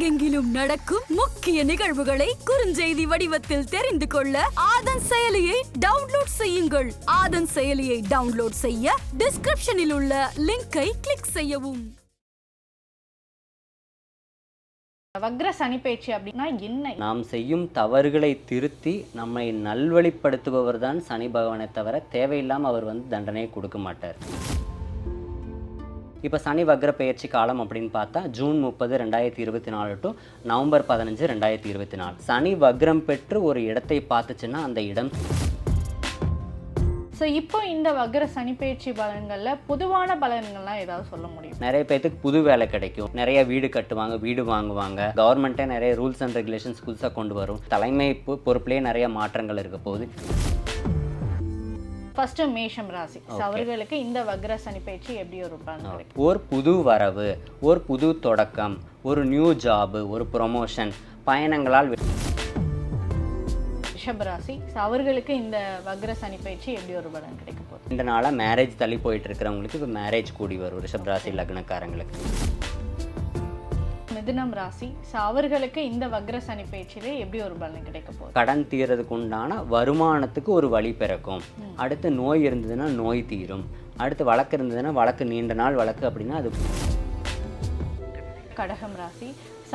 உலகெங்கிலும் நடக்கும் முக்கிய நிகழ்வுகளை குறுஞ்செய்தி வடிவத்தில் தெரிந்து கொள்ள ஆதன் செயலியை டவுன்லோட் செய்யுங்கள். ஆதன் செயலியை டவுன்லோட் செய்ய டிஸ்கிரிப்ஷனில் உள்ள லிங்கை கிளிக் செய்யவும். வக்ர சனிப்பெயர்ச்சி அப்படின்னா என்ன? நாம் செய்யும் தவறுகளை திருத்தி நம்மை நல்வழிப்படுத்துபவர் தான் சனி பகவானை தவிர தேவையில்லாமல் அவர் தண்டனையை கொடுக்க மாட்டார். இப்போ சனி வக்ர பெயர்ச்சி காலம் அப்படின்னு பார்த்தா ஜூன் 30, 2024 டு நவம்பர் 15, 2024. சனி வக்ரம் பெற்று ஒரு இடத்தை பார்த்துச்சுன்னா அந்த இடம். ஸோ இப்போ இந்த வக்ர சனிப்பெயர்ச்சி பலன்களில் பொதுவான பலன்கள்லாம் ஏதாவது சொல்ல முடியும்? நிறைய பேர்த்துக்கு புது வேலை கிடைக்கும், நிறைய வீடு கட்டுவாங்க, வீடு வாங்குவாங்க, கவர்மெண்ட்டே நிறைய ரூல்ஸ் அண்ட் ரெகுலேஷன்ஸ் புதுசாக கொண்டு வரும், தலைமை பொறுப்புலேயே நிறைய மாற்றங்கள் இருக்க போகுது. ஃபர்ஸ்ட் மேஷம் ராசி அவர்களுக்கு இந்த வக்ர சனிப்பெயர்ச்சி எப்படி ஒரு பலன்? ஒரு புது வரவு, ஒரு புது தொடக்கம், ஒரு நியூ ஜாப், ஒரு ப்ரொமோஷன், பயணங்களால். ரிஷபராசி அவர்களுக்கு இந்த வக்ர சனிப்பெயர்ச்சி எப்படி ஒரு பலன் கிடைக்க போகுது? இந்த நாளாக மேரேஜ் தள்ளி போயிட்டு இருக்கிறவங்களுக்கு இப்போ மேரேஜ் கூடி வரும். ரிஷபராசி லக்னக்காரங்களுக்கு. மிதுனம் ராசி அவர்களுக்கு இந்த வக்ர சனிப்பெயர்ச்சியில எப்படி ஒரு பலன் கிடைக்க போகுது? கடன் தீர்றதுக்கு உண்டான வருமானத்துக்கு ஒரு வழி பிறக்கும். அடுத்து நோய் இருந்ததுன்னா நோய் தீரும். அடுத்து வழக்கு இருந்ததுன்னா வழக்கு, நீண்ட நாள் வழக்கு அப்படின்னா அது. கடகம் ராசி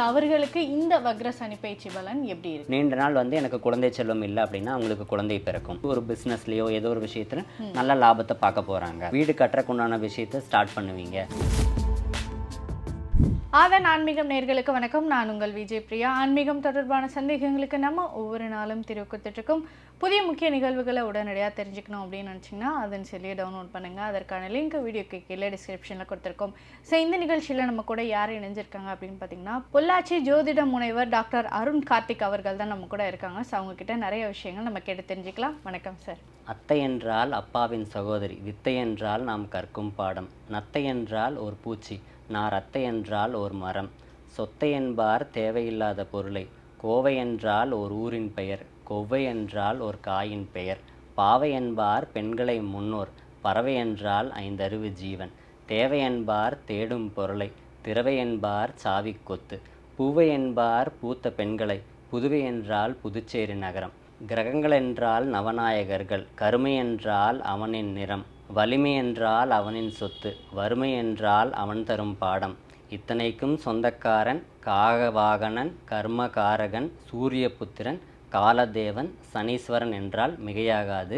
அவர்களுக்கு இந்த வக்ர சனிப்பெயர்ச்சி பலன் எப்படி இருக்கு? நீண்ட நாள் எனக்கு குழந்தை செல்வம் இல்லை அப்படின்னா அவங்களுக்கு குழந்தை பிறக்கும். ஒரு பிஸ்னஸ்லையோ ஏதோ ஒரு விஷயத்துல நல்ல லாபத்தை பார்க்க போறாங்க. வீடு கட்டுறதுக்கு உண்டான விஷயத்தை ஸ்டார்ட் பண்ணுவீங்க. ஆதன் ஆன்மீகம் நேயர்களுக்கு வணக்கம். நான் உங்கள் விஜய் பிரியா. ஆன்மீகம் தொடர்பான சந்தேகங்களுக்கு நம்ம ஒவ்வொரு நாளும் கொடுத்துட்ருக்கோம். புதிய முக்கிய நிகழ்வுகளை உடனடியாக தெரிஞ்சுக்கணும் அப்படின்னு நினச்சிங்கன்னா அதன் சொல்லியை டவுன்லோட் பண்ணுங்கள். அதற்கான லிங்க் வீடியோக்கு கீழே டிஸ்கிரிப்ஷனில் கொடுத்துருக்கோம். ஸோ இந்த நிகழ்ச்சியில் நம்ம கூட யார் இணைஞ்சிருக்காங்க அப்படின்னு பார்த்தீங்கன்னா பொள்ளாச்சி ஜோதிட முனைவர் டாக்டர் அருண் கார்த்திக் அவர்கள் தான் நம்ம கூட இருக்காங்க. ஸோ அவங்கக்கிட்ட நிறைய விஷயங்கள் நம்ம கேட்டு தெரிஞ்சுக்கலாம். வணக்கம் சார். அத்தை என்றால் அப்பாவின் சகோதரி, வித்தை என்றால் நாம் கற்கும் பாடம், நத்தை என்றால் ஒரு பூச்சி, நாரத்தை என்றால் ஒரு மரம், சொத்தை என்பார் தேவையில்லாத பொருளை, கோவை என்றால் ஒரு ஊரின் பெயர், கொவ்வை என்றால் ஒரு காயின் பெயர், பாவை என்பார் பெண்களை முன்னோர், பறவை என்றால் 5 அறிவு ஜீவன், தேவை என்பார் தேடும் பொருளை, திறவை என்பார் சாவி கொத்து, பூவை என்பார் பூத்த பெண்களை, புதுவை என்றால் புதுச்சேரி நகரம், கிரகங்கள் என்றால் நவநாயகர்கள், கருமை என்றால் அவனின் நிறம், வலிமை என்றால் அவனின் சொத்து, வறுமை என்றால் அவன் தரும் பாடம், இத்தனைக்கும் சொந்தக்காரன் காகவாகனன், கர்மகாரகன், சூரியபுத்திரன், காலதேவன், சனீஸ்வரன் என்றால் மிகையாகாது.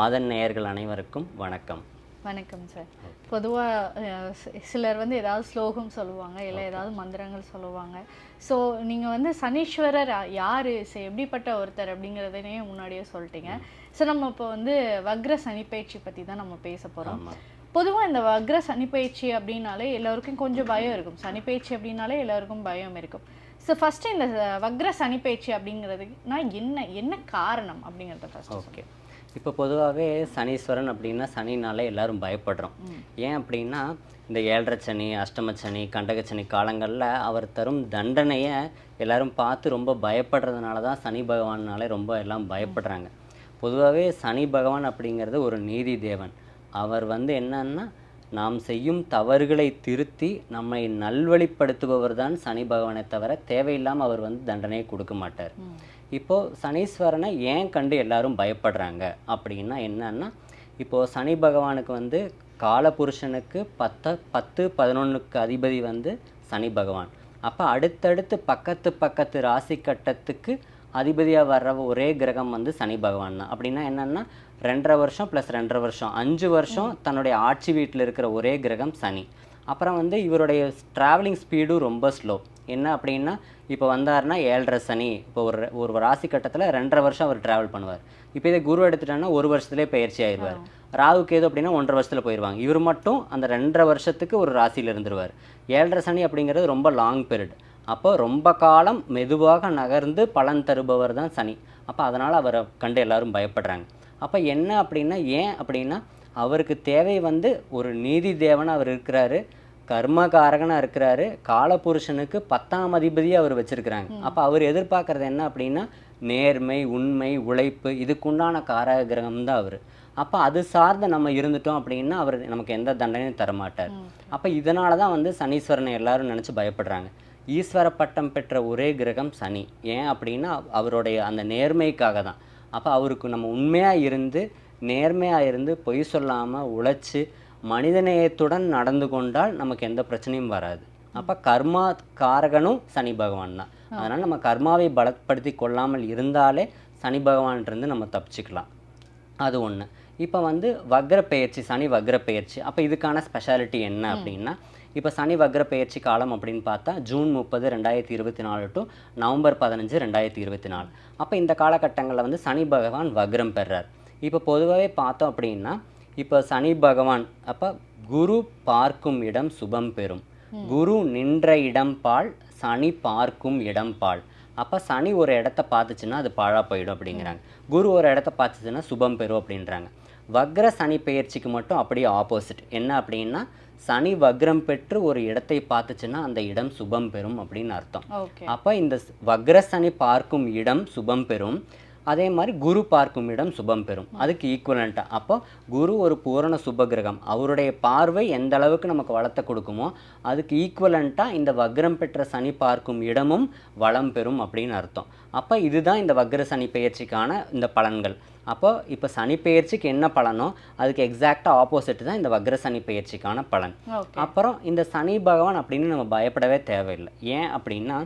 ஆதன் நேயர்கள் அனைவருக்கும் வணக்கம். வணக்கம் சார். பொதுவாக சிலர் ஏதாவது ஸ்லோகம் சொல்லுவாங்க, இல்லை ஏதாவது மந்திரங்கள் சொல்லுவாங்க. ஸோ நீங்கள் சனீஸ்வரர் யார், எப்படிப்பட்ட ஒருத்தர் அப்படிங்கிறதையே முன்னாடியே சொல்லிட்டீங்க. ஸோ நம்ம இப்போ வக்ர சனிப்பெயர்ச்சி பற்றி தான் நம்ம பேச போகிறோம். பொதுவாக இந்த வக்ர சனிப்பெயர்ச்சி அப்படின்னாலே எல்லோருக்கும் கொஞ்சம் பயம் இருக்கும். சனிப்பெயர்ச்சி அப்படின்னாலே எல்லோருக்கும் பயம் இருக்கும். ஸோ ஃபஸ்ட்டு இந்த வக்ர சனிப்பெயர்ச்சி அப்படிங்கிறதுனா என்ன காரணம் அப்படிங்கிறத ஃபஸ்ட். ஓகே. இப்போ பொதுவாகவே சனீஸ்வரன் அப்படின்னா சனினாலே எல்லாரும் பயப்படுறோம். ஏன் அப்படின்னா இந்த 7.5 சனி, அஷ்டம சனி, கண்டகச்சனி காலங்களில் அவர் தரும் தண்டனையை எல்லாரும் பார்த்து ரொம்ப பயப்படுறதுனால தான் சனி பகவானாலே ரொம்ப எல்லாம் பயப்படுறாங்க. பொதுவாகவே சனி பகவான் அப்படிங்கிறது ஒரு நீதி தேவன். அவர் என்னன்னா நாம் செய்யும் தவறுகளை திருத்தி நம்மை நல்வழிப்படுத்துபவர் தான் சனி பகவானை தவிர தேவையில்லாமல் அவர் தண்டனையை கொடுக்க மாட்டார். இப்போது சனீஸ்வரனை ஏன் கண்டு எல்லாரும் பயப்படுறாங்க அப்படின்னா என்னன்னா, இப்போது சனி பகவானுக்கு காலபுருஷனுக்கு 10, 11க்கு அதிபதி சனி பகவான். அப்போ அடுத்தடுத்து பக்கத்து ராசி கட்டத்துக்கு அதிபதியாக வர்ற ஒரே கிரகம் சனி பகவான் தான். அப்படின்னா என்னென்னா 2.5 வருஷம் + 2.5 வருஷம் 5 வருஷம் தன்னுடைய ஆட்சி வீட்டில் இருக்கிற ஒரே கிரகம் சனி. அப்புறம் இவருடைய ட்ராவலிங் ஸ்பீடும் ரொம்ப ஸ்லோ. என்ன அப்படின்னா இப்போ வந்தார்னா 7.5 சனி, இப்போ ஒரு ராசி கட்டத்தில் 2.5 வருஷம் அவர் ட்ராவல் பண்ணுவார். இப்போ இதை குரு எடுத்துட்டாங்கன்னா 1 வருஷத்துலேயே பயிற்சி ஆயிடுவார். ராகுக்கு ஏதோ அப்படின்னா 1.5 வருஷத்தில் போயிடுவாங்க. இவர் மட்டும் அந்த 2.5 வருஷத்துக்கு ஒரு ராசியில் இருந்துருவார். 7.5 சனி அப்படிங்கிறது ரொம்ப லாங் பீரியட். அப்போ ரொம்ப காலம் மெதுவாக நகர்ந்து பலன் தருபவர் தான் சனி. அப்போ அதனால் அவரை கண்டு எல்லாரும் பயப்படுறாங்க. அப்போ என்ன அப்படின்னா, ஏன் அப்படின்னா அவருக்கு தேவை ஒரு நீதி தேவனாக அவர் இருக்கிறாரு, கர்மகாரகனாக இருக்கிறாரு, காலபுருஷனுக்கு 10ஆம் அதிபதியாக அவர் வச்சுருக்கிறாங்க. அப்போ அவர் எதிர்பார்க்குறது என்ன அப்படின்னா நேர்மை, உண்மை, உழைப்பு, இதுக்குண்டான காரக கிரகம் தான் அவர். அப்போ அது சார்ந்த நம்ம இருந்துட்டோம் அப்படின்னா அவர் நமக்கு எந்த தண்டனையும் தரமாட்டார். அப்போ இதனால தான் சனீஸ்வரனை எல்லாரும் நினச்சி பயப்படுறாங்க. ஈஸ்வர பட்டம் பெற்ற ஒரே கிரகம் சனி. ஏன் அப்படின்னா அவருடைய அந்த நேர்மைக்காக தான். அப்போ அவருக்கு நம்ம உண்மையாக இருந்து நேர்மையாக இருந்து பொய் சொல்லாமல் உழைச்சி மனிதநேயத்துடன் நடந்து கொண்டால் நமக்கு எந்த பிரச்சனையும் வராது. அப்போ கர்மா காரகனும் சனி பகவான் தான். அதனால் நம்ம கர்மாவை பலப்படுத்தி கொள்ளாமல் இருந்தாலே சனி பகவான்லேருந்து நம்ம தப்பிச்சுக்கலாம். அது ஒன்று. இப்போ வந்து வக்ர பெயர்ச்சி, சனி வக்ர பெயர்ச்சி. அப்போ இதுக்கான ஸ்பெஷாலிட்டி என்ன அப்படின்னா, இப்போ சனி வக்ர பெயர்ச்சி காலம் அப்படின்னு பார்த்தா ஜூன் 30, 2024 டு நவம்பர் 15, 2024. அப்போ இந்த காலகட்டங்களில் வந்து சனி பகவான் வக்ரம் பெறார். இப்போ பொதுவாகவே பார்த்தோம் அப்படின்னா, இப்போ சனி பகவான் அப்போ குரு பார்க்கும் இடம் சுபம் பெறும், குரு நின்ற இடம் பால், சனி பார்க்கும் இடம் பால். அப்போ சனி ஒரு இடத்த பார்த்துச்சுன்னா அது பாழாக போயிடும் அப்படிங்கிறாங்க. குரு ஒரு இடத்த பார்த்துச்சுன்னா சுபம் பெறும் அப்படின்றாங்க. வக்ர சனி பெயர்ச்சிக்கு மட்டும் அப்படியே ஆப்போசிட். என்ன அப்படின்னா, சனி வக்ரம் பெற்று ஒரு இடத்தை பார்த்துச்சுன்னா அந்த இடம் சுபம் பெறும் அப்படின்னு அர்த்தம். அப்போ இந்த வக்ர சனி பார்க்கும் இடம் சுபம் பெறும், அதே மாதிரி குரு பார்க்கும் இடம் சுபம் பெறும். அதுக்கு ஈக்குவலண்ட்டாக அப்போ குரு ஒரு பூரண சுபகிரகம், அவருடைய பார்வை எந்த அளவுக்கு நமக்கு வளத்தை கொடுக்குமோ அதுக்கு ஈக்குவலண்ட்டாக இந்த வக்ரம் பெற்ற சனி பார்க்கும் இடமும் வளம் பெறும் அப்படின்னு அர்த்தம். அப்போ இதுதான் இந்த வக்ர சனி பெயர்ச்சிக்கான இந்த பலன்கள். அப்போ இப்போ சனி பெயர்ச்சிக்கு என்ன பலனோ அதுக்கு எக்ஸாக்டாக ஆப்போசிட் தான் இந்த வக்ர சனி பெயர்ச்சிக்கான பலன். அப்புறம் இந்த சனி பகவான் அப்படின்னு நம்ம பயப்படவே தேவையில்லை. ஏன் அப்படின்னா,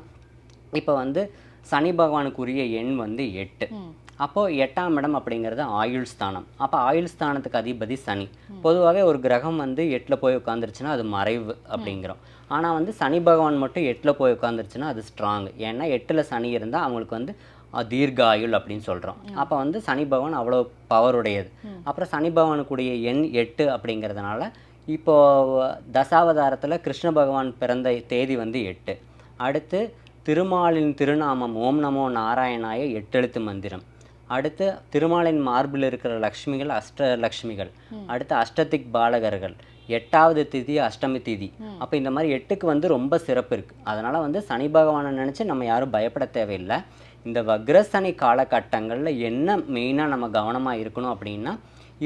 இப்போ வந்து சனி பகவானுக்குரிய எண் வந்து 8. அப்போது 8ஆம் இடம் அப்படிங்கிறது ஆயுள் ஸ்தானம். அப்போ ஆயுள் ஸ்தானத்துக்கு அதிபதி சனி. பொதுவாகவே ஒரு கிரகம் வந்து 8ல் போய் உட்காந்துருச்சுன்னா அது மறைவு அப்படிங்கிறோம். ஆனால் வந்து சனி பகவான் மட்டும் 8ல் போய் உட்காந்துருச்சுன்னா அது ஸ்ட்ராங். ஏன்னா 8ல் சனி இருந்தால் அவங்களுக்கு வந்து தீர்க்க ஆயுள் அப்படின்னு சொல்கிறோம். அப்போ வந்து சனி பகவான் அவ்வளோ பவருடையது. அப்புறம் சனி பகவானுக்குரிய எண் 8 அப்படிங்கிறதுனால இப்போது தசாவதாரத்தில் கிருஷ்ண பகவான் பிறந்த தேதி வந்து 8. அடுத்து திருமாலின் திருநாமம் ஓம் நமோ நாராயணாய 8 எழுத்து மந்திரம். அடுத்து திருமாலின் மார்பில் இருக்கிற லக்ஷ்மிகள் அஷ்டலக்ஷ்மிகள். அடுத்து அஷ்டதிக் பாலகர்கள், 8வது திதி அஷ்டமி திதி. அப்போ இந்த மாதிரி 8க்கு வந்து ரொம்ப சிறப்பு இருக்குது. அதனால் வந்து சனி பகவானை நினச்சி நம்ம யாரும் பயப்பட தேவையில்லை. இந்த வக்ரசனி காலகட்டங்களில் என்ன மெயினாக நம்ம கவனமாக இருக்கணும் அப்படின்னா,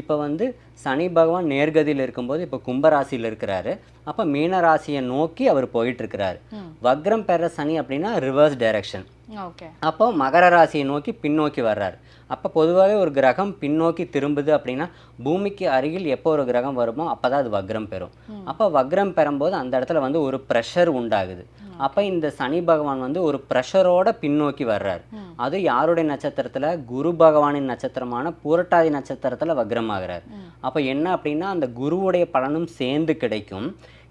இப்போ வந்து சனி பகவான் நேர்கதியில் இருக்கும்போது இப்போ கும்பராசியில் இருக்கிறாரு. அப்போ மீனராசியை நோக்கி அவர் போயிட்டுருக்கிறாரு. வக்ரம் பெற சனி அப்படின்னா ரிவர்ஸ் டைரக்ஷன். அப்போ மகர ராசியை நோக்கி பின்னோக்கி வர்றாரு. அப்போ பொதுவாகவே ஒரு கிரகம் பின்னோக்கி திரும்புது அப்படின்னா பூமிக்கு அருகில் எப்போ ஒரு கிரகம் வருமோ அப்போ தான் அது வக்ரம் பெறும். அப்போ வக்ரம் பெறும்போது அந்த இடத்துல வந்து ஒரு ப்ரெஷர் உண்டாகுது. அப்போ இந்த சனி பகவான் வந்து ஒரு ப்ரெஷரோட பின்னோக்கி வர்றாரு. அது யாருடைய நட்சத்திரத்தில்? குரு பகவானின் நட்சத்திரமான பூரட்டாதி நட்சத்திரத்தில் வக்ரம் ஆகிறார். அப்போ என்ன அப்படின்னா, அந்த குருவுடைய பலனும் சேர்ந்து கிடைக்கும்.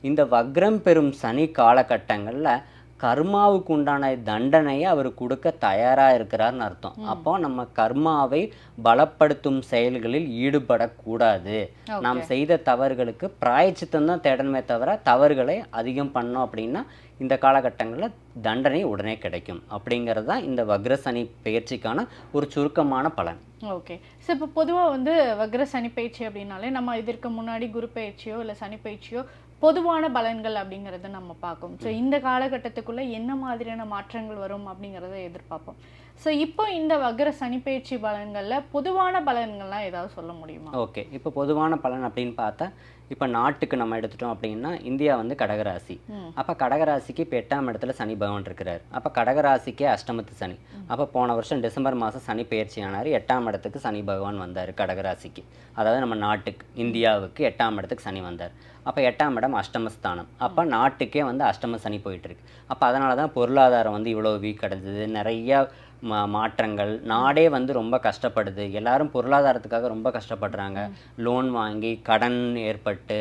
இந்த வக்ரம் பெறும் சனி காலகட்டங்களில் கர்மாவுக்கு உண்டான தண்டனையை அவர் கொடுக்க தயாராக இருக்கிறார்னு அர்த்தம். அப்போ நம்ம கர்மாவை பலப்படுத்தும் செயல்களில் ஈடுபடக்கூடாது. நாம் செய்த தவறுகளுக்கு பிராயச்சித்தம் தான் தேடணுமே தவிர தவறுகளை அதிகம் பண்ணோம் அப்படின்னா இந்த காலகட்டங்களில் தண்டனை உடனே கிடைக்கும். அப்படிங்கிறது தான் இந்த வக்ர சனி பயிற்சிக்கான ஒரு சுருக்கமான பலன். ஓகே. ஸோ இப்போ பொதுவாக வந்து வக்ர சனி பயிற்சி அப்படின்னாலே நம்ம இதற்கு முன்னாடி குரு பயிற்சியோ இல்லை சனி பயிற்சியோ பொதுவான பலன்கள் அப்படிங்கிறத நம்ம பார்ப்போம். ஸோ இந்த காலகட்டத்துக்குள்ளே என்ன மாதிரியான மாற்றங்கள் வரும் அப்படிங்கிறத எதிர்பார்ப்போம். ஸோ இப்போ இந்த வக்ர சனி பயிற்சி பலன்களில் பொதுவான பலன்கள்லாம் ஏதாவது சொல்ல முடியுமா? ஓகே. இப்போ பொதுவான பலன் அப்படின்னு பார்த்தா, இப்போ நாட்டுக்கு நம்ம எடுத்துட்டோம் அப்படின்னா இந்தியா வந்து கடகராசி. அப்போ கடகராசிக்கு இப்போ 8ஆம் இடத்துல சனி பகவான் இருக்கிறார். அப்போ கடகராசிக்கே அஷ்டமத்து சனி. அப்போ போன வருஷம் டிசம்பர் மாதம் சனி பயிற்சி ஆனார். 8ஆம் இடத்துக்கு சனி பகவான் வந்தார் கடகராசிக்கு. அதாவது நம்ம நாட்டுக்கு இந்தியாவுக்கு 8ஆம் இடத்துக்கு சனி வந்தார். அப்போ 8ஆம் இடம் அஷ்டமஸ்தானம். அப்போ நாட்டுக்கே வந்து அஷ்டம சனி போயிட்டுருக்கு. அப்போ அதனால தான் பொருளாதாரம் வந்து இவ்வளோ வீக் அடைஞ்சது. நிறையா மாற்றங்கள், நாடே வந்து ரொம்ப கஷ்டப்படுது. எல்லாரும் பொருளாதாரத்துக்காக ரொம்ப கஷ்டப்படுறாங்க. லோன் வாங்கி கடன் ஏற்பட்டு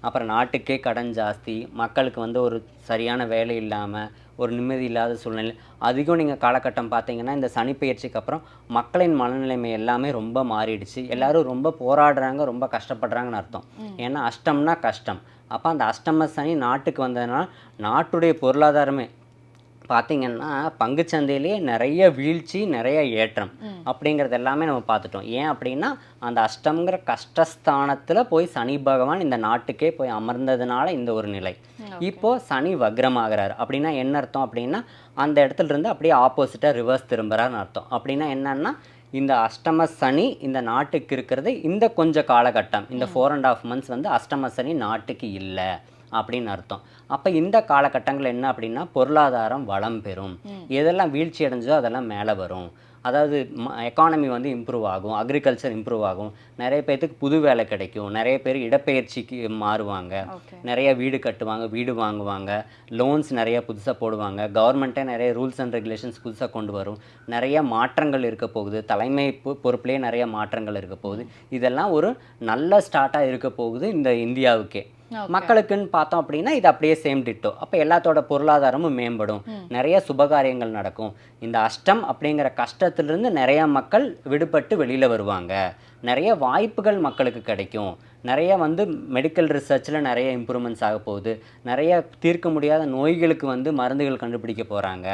அப்புறம் நாட்டுக்கே கடன் ஜாஸ்தி, மக்களுக்கு வந்து ஒரு சரியான வேலை இல்லாமல் ஒரு நிம்மதி இல்லாத சூழ்நிலை அதிகம். நீங்கள் காலகட்டம் பார்த்தீங்கன்னா இந்த சனி பயிற்சிக்கு அப்புறம் மக்களின் மனநிலைமை எல்லாமே ரொம்ப மாறிடுச்சு. எல்லாரும் ரொம்ப போராடுறாங்க, ரொம்ப கஷ்டப்படுறாங்கன்னு அர்த்தம். ஏன்னா அஷ்டம்னா கஷ்டம். அப்போ அந்த அஷ்டம சனி நாட்டுக்கு வந்ததுனால நாட்டுடைய பொருளாதாரமே பார்த்திங்கன்னா பங்குச்சந்தையிலேயே நிறைய வீழ்ச்சி, நிறைய ஏற்றம் அப்படிங்கிறது எல்லாமே நம்ம பார்த்துட்டோம். ஏன் அப்படின்னா அந்த அஷ்டம்ங்கிற கஷ்டஸ்தானத்தில் போய் சனி பகவான் இந்த நாட்டுக்கே போய் அமர்ந்ததுனால இந்த ஒரு நிலை. இப்போது சனி வக்ரமாகிறார் அப்படின்னா என்ன அர்த்தம் அப்படின்னா அந்த இடத்துல இருந்து அப்படியே ஆப்போசிட்டாக ரிவர்ஸ் திரும்புகிறார்னு அர்த்தம். அப்படின்னா என்னன்னா இந்த அஷ்டம சனி இந்த நாட்டுக்கு இருக்கிறது இந்த கொஞ்சம் காலகட்டம், இந்த 4.5 months வந்து அஷ்டம சனி நாட்டுக்கு இல்லை அப்படின்னு அர்த்தம். அப்போ இந்த காலகட்டங்கள் என்ன அப்படின்னா பொருளாதாரம் வளம் பெறும், எதெல்லாம் வீழ்ச்சி அடைஞ்சோ அதெல்லாம் மேலே வரும். அதாவது எக்கானமி வந்து இம்ப்ரூவ் ஆகும், அக்ரிகல்ச்சர் இம்ப்ரூவ் ஆகும், நிறைய பேர்த்துக்கு புது வேலை கிடைக்கும், நிறைய பேர் இடப்பெயர்ச்சிக்கு மாறுவாங்க, நிறைய வீடு கட்டுவாங்க, வீடு வாங்குவாங்க, லோன்ஸ் நிறைய புதுசாக போடுவாங்க, கவர்மெண்ட்டே நிறைய ரூல்ஸ் அண்ட் ரெகுலேஷன்ஸ் புதுசாக கொண்டு வரும், நிறைய மாற்றங்கள் இருக்க போகுது, தலைமை பொறுப்புலேயே நிறைய மாற்றங்கள் இருக்க போகுது. இதெல்லாம் ஒரு நல்ல ஸ்டார்ட்டாக இருக்க போகுது இந்த இந்தியாவுக்கே. மக்களுக்குன்னு பார்த்தோம் அப்படின்னா இது அப்படியே சேம் டிட்டோ. அப்போ எல்லாத்தோட பொருளாதாரமும் மேம்படும், நிறைய சுபகாரியங்கள் நடக்கும், இந்த அஷ்டம் அப்படிங்கிற கஷ்டத்திலிருந்து நிறைய மக்கள் விடுபட்டு வெளியில் வருவாங்க, நிறைய வாய்ப்புகள் மக்களுக்கு கிடைக்கும், நிறைய வந்து மெடிக்கல் ரிசர்ச்சில் நிறைய இம்ப்ரூவ்மெண்ட்ஸ் ஆக போகுது, நிறைய தீர்க்க முடியாத நோய்களுக்கு வந்து மருந்துகள் கண்டுபிடிக்க போகிறாங்க,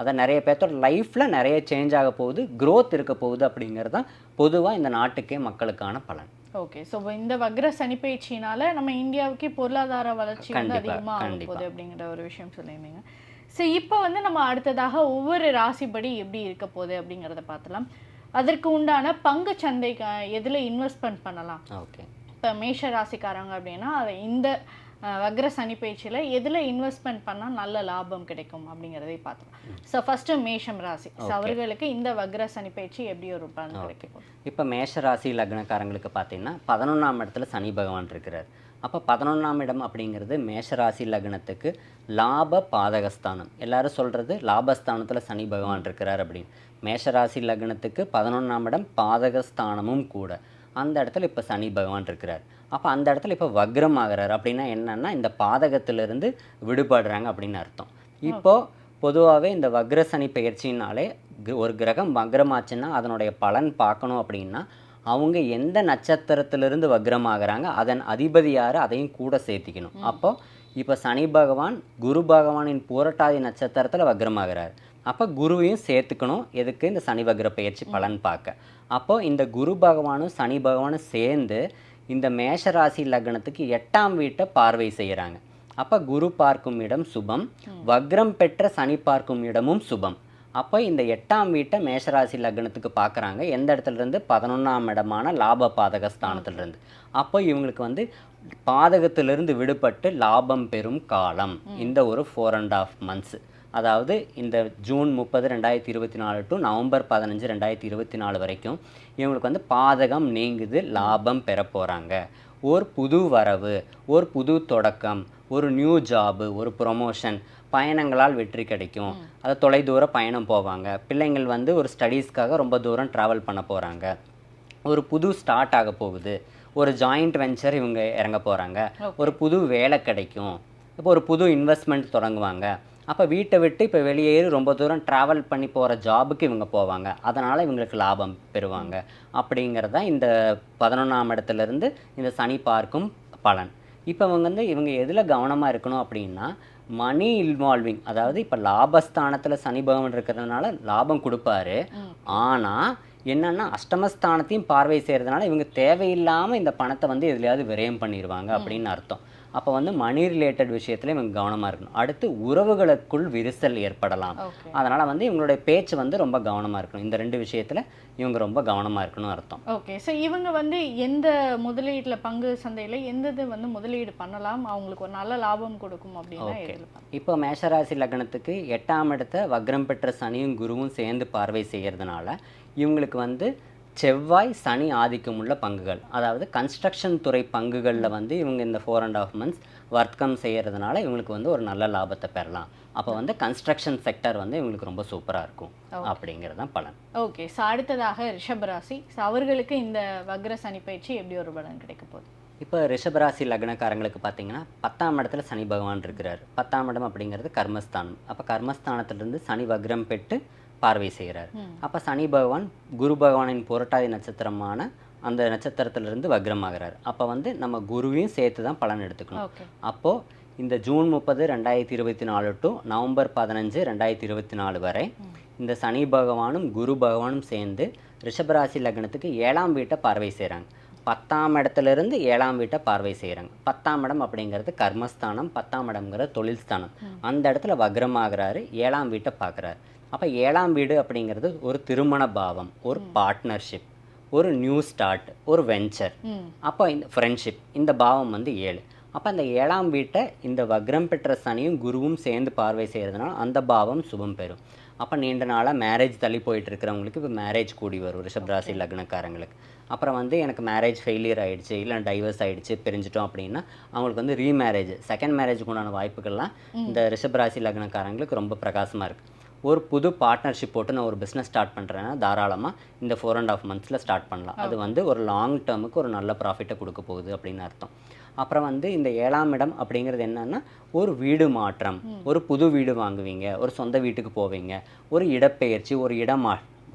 அதை நிறைய பேர்த்தோட லைஃப்பில் நிறைய சேஞ்ச் ஆக போகுது, க்ரோத் இருக்க போகுது. அப்படிங்கிறது தான் பொதுவாக இந்த நாட்டுக்கே மக்களுக்கான பலன். ஓகே, ஸோ இந்த வக்ர சனிப்பெயர்ச்சினால நம்ம இந்தியாவுக்கு பொருளாதார வளர்ச்சி வந்து அதிகமாக ஆக போகுது அப்படிங்கிற ஒரு விஷயம் சொல்லியிருந்தீங்க. ஸோ இப்போ வந்து நம்ம அடுத்ததாக ஒவ்வொரு ராசிப்படி எப்படி இருக்க போகுது அப்படிங்கிறத பார்த்துலாம். அதற்கு உண்டான பங்கு சந்தை எதில் இன்வெஸ்ட்மெண்ட் பண்ணலாம்? ஓகே, இப்போ மேஷ ராசிக்காரங்க அப்படின்னா அதை இந்த வக்ர சனிப்பெயர்ச்சியில் எதில் இன்வெஸ்ட்மெண்ட் பண்ணால் நல்ல லாபம் கிடைக்கும் அப்படிங்கிறதை பார்த்தோம். ஸோ ஃபஸ்ட்டு மேஷம் ராசி, ஸோ அவர்களுக்கு இந்த வக்ர சனிப்பெயர்ச்சி எப்படி ஒரு பலன் கிடைக்கும்? இப்போ மேஷ ராசி லக்னக்காரங்களுக்கு பார்த்தீங்கன்னா 11ஆம் இடத்துல சனி பகவான் இருக்கிறார். அப்போ 11ஆம் இடம் அப்படிங்கிறது மேஷராசி லக்னத்துக்கு லாப பாதகஸ்தானம். எல்லாரும் சொல்கிறது லாபஸ்தானத்தில் சனி பகவான் இருக்கிறார் அப்படின்னு. மேஷராசி லக்னத்துக்கு 11ஆம் இடம் பாதகஸ்தானமும் கூட. அந்த இடத்துல இப்போ சனி பகவான் இருக்கிறார். அப்போ அந்த இடத்துல இப்போ வக்ரம் ஆகிறார். அப்படின்னா என்னென்னா இந்த பாதகத்திலிருந்து விடுபடுறாங்க அப்படின்னு அர்த்தம். இப்போது பொதுவாகவே இந்த வக்ர சனி பெயர்ச்சினாலே ஒரு கிரகம் வக்ரமாச்சுன்னா அதனுடைய பலன் பார்க்கணும் அப்படின்னா அவங்க எந்த நட்சத்திரத்திலிருந்து வக்ரமாகறாங்க, அதன் அதிபதி யார், அதையும் கூட சேர்த்திக்கணும். அப்போது இப்போ சனி பகவான் குரு பகவானின் பூரட்டாதி நட்சத்திரத்தில் வக்ரமாகிறார். அப்போ குருவையும் சேர்த்துக்கணும். எதுக்கு? இந்த சனி வக்ர பெயர்ச்சி பலன் பார்க்க. அப்போது இந்த குரு பகவானும் சனி பகவானும் சேர்ந்து இந்த மேஷராசி லக்னத்துக்கு 8ஆம் வீட்டை பார்வை செய்கிறாங்க. அப்போ குரு பார்க்கும் இடம் சுபம், வக்ரம் பெற்ற சனி பார்க்கும் இடமும் சுபம். அப்போ இந்த 8ஆம் வீட்டை மேஷராசி லக்னத்துக்கு பார்க்குறாங்க. எந்த இடத்துலேருந்து? 11ஆம் இடமான லாப பாதகஸ்தானத்திலிருந்து. அப்போ இவங்களுக்கு வந்து பாதகத்திலிருந்து விடுபட்டு லாபம் பெறும் காலம் இந்த ஒரு 4.5 months. அதாவது இந்த ஜூன் 30, 2024 டு நவம்பர் 15, 2024 வரைக்கும் இவங்களுக்கு வந்து பாதகம் நீங்குது, லாபம் பெற போகிறாங்க. ஒரு புது வரவு, ஒரு புது தொடக்கம், ஒரு நியூ ஜாபு, ஒரு ப்ரொமோஷன், பயணங்களால் வெற்றி கிடைக்கும். அது தொலைதூர பயணம் போவாங்க. பிள்ளைங்கள் வந்து ஒரு ஸ்டடீஸ்க்காக ரொம்ப தூரம் ட்ராவல் பண்ண போகிறாங்க. ஒரு புது ஸ்டார்ட் ஆக போகுது. ஒரு ஜாயிண்ட் வெஞ்சர் இவங்க இறங்க போகிறாங்க. ஒரு புது வேலை கிடைக்கும். இப்போ ஒரு புது இன்வெஸ்ட்மெண்ட் தொடங்குவாங்க. அப்போ வீட்டை விட்டு இப்போ வெளியேறி ரொம்ப தூரம் ட்ராவல் பண்ணி போகிற ஜாபுக்கு இவங்க போவாங்க. அதனால் இவங்களுக்கு லாபம் பெறுவாங்க. அப்படிங்கிறத இந்த 11ஆம் இடத்துலேருந்து இந்த சனி பார்க்கும் பலன். இப்போ இவங்க எதில் கவனமாக இருக்கணும் அப்படின்னா மணி இன்வால்விங். அதாவது இப்போ லாபஸ்தானத்தில் சனி பகவான் இருக்கிறதுனால லாபம் கொடுப்பாரு. ஆனால் என்னென்னா அஷ்டமஸ்தானத்தையும் பார்வை செய்கிறதுனால இவங்க தேவையில்லாமல் இந்த பணத்தை வந்து எதுலையாவது விரயம் பண்ணிடுவாங்க அப்படின்னு அர்த்தம். அப்போ வந்து மணி ரிலேட்டட் விஷயத்துல இவங்க கவனமாக இருக்கணும். அடுத்து உறவுகளுக்குள் விரிசல் ஏற்படலாம். அதனால் வந்து இவங்களுடைய பேச்சு வந்து ரொம்ப கவனமாக இருக்கணும். இந்த 2 விஷயத்தில் இவங்க ரொம்ப கவனமாக இருக்கணும் அர்த்தம். ஓகே, ஸோ இவங்க வந்து எந்த முதலீட்டில் பங்கு சந்தையில் எந்தது வந்து முதலீடு பண்ணலாம், அவங்களுக்கு ஒரு நல்ல லாபம் கொடுக்கும் அப்படின்னா? இப்போ மேஷராசி லக்னத்துக்கு 8ஆம் இடத்தை வக்ரம் பெற்ற சனியும் குருவும் சேர்ந்து பார்வை செய்கிறதுனால இவங்களுக்கு வந்து செவ்வாய் சனி ஆதிக்கம் உள்ள பங்குகள், அதாவது கன்ஸ்ட்ரக்ஷன் துறை பங்குகளில் வந்து இவங்க இந்த 4.5 months வர்த்தகம் செய்கிறதுனால இவங்களுக்கு வந்து ஒரு நல்ல லாபத்தை பெறலாம். அப்போ வந்து கன்ஸ்ட்ரக்ஷன் செக்டர் வந்து இவங்களுக்கு ரொம்ப சூப்பராக இருக்கும் அப்படிங்கிறது தான் பலன். ஓகே, ஸோ அடுத்ததாக ரிஷபராசி, ஸோ அவர்களுக்கு இந்த வக்ர சனி பயிற்சி எப்படி ஒரு பலன் கிடைக்க போகுது? இப்போ ரிஷபராசி லக்னக்காரங்களுக்கு பார்த்தீங்கன்னா 10ஆம் இடத்துல சனி பகவான் இருக்கிறார். 10ஆம் இடம் அப்படிங்கிறது கர்மஸ்தானம். அப்போ கர்மஸ்தானத்திலிருந்து சனி வக்ரம் பெற்று பார்வை செய்கிறார். அப்போ சனி பகவான் குரு பகவானின் புரட்டாதி நட்சத்திரமான அந்த நட்சத்திரத்திலிருந்து வக்ரமாகிறார். அப்போ வந்து நம்ம குருவையும் சேர்த்து தான் பலன் எடுத்துக்கணும். அப்போது இந்த ஜூன் 30, 2024 டு நவம்பர் 15, 2024 வரை இந்த சனி பகவானும் குரு பகவானும் சேர்ந்து ரிஷபராசி லக்னத்துக்கு 7ஆம் வீட்டை பார்வை செய்கிறாங்க. 10ஆம் இடத்துலேருந்து 7ஆம் வீட்டை பார்வை செய்கிறாங்க. 10ஆம் இடம் அப்படிங்கிறது கர்மஸ்தானம், 10ஆம் இடம்ங்கிறது தொழில் ஸ்தானம். அந்த இடத்துல வக்ரமாகிறாரு, 7ஆம் வீட்டை பார்க்குறாரு. அப்போ 7ஆம் வீடு அப்படிங்கிறது ஒரு திருமண பாவம், ஒரு பார்ட்னர்ஷிப், ஒரு நியூ ஸ்டார்ட், ஒரு வெஞ்சர். அப்போ இந்த ஃப்ரெண்ட்ஷிப், இந்த பாவம் வந்து 7. அப்போ அந்த 7ஆம் வீட்டை இந்த வக்ரம் பெற்ற சனியும் குருவும் சேர்ந்து பார்வை செய்கிறதுனால அந்த பாவம் சுபம் பெறும். அப்போ நீண்ட நாளாக மேரேஜ் தள்ளி போயிட்டு இருக்கிறவங்களுக்கு இப்போ மேரேஜ் கூடி வரும் ரிஷபராசி லக்னக்காரங்களுக்கு. அப்புறம் வந்து எனக்கு மேரேஜ் ஃபெயிலியர் ஆகிடுச்சு, இல்லை டைவர்ஸ் ஆகிடுச்சு, பிரிஞ்சிட்டோம் அப்படின்னா அவங்களுக்கு வந்து ரீமேரேஜ், செகண்ட் மேரேஜுக்கு உண்டான வாய்ப்புகள்லாம் இந்த ரிஷபராசி லக்னக்காரங்களுக்கு ரொம்ப பிரகாசமாக இருக்குது. ஒரு புது பார்ட்னர்ஷிப் போட்டு நான் ஒரு பிஸ்னஸ் ஸ்டார்ட் பண்ணுறேன்னா தாராளமாக இந்த 4.5 months ஸ்டார்ட் பண்ணலாம். அது வந்து ஒரு லாங் டேர்முக்கு ஒரு நல்ல ப்ராஃபிட்டை கொடுக்க போகுது அப்படின்னு அர்த்தம். அப்புறம் வந்து இந்த 7ஆம் இடம் அப்படிங்கிறது என்னன்னா ஒரு வீடு மாற்றம், ஒரு புது வீடு வாங்குவீங்க, ஒரு சொந்த வீட்டுக்கு போவீங்க, ஒரு இடப்பெயர்ச்சி,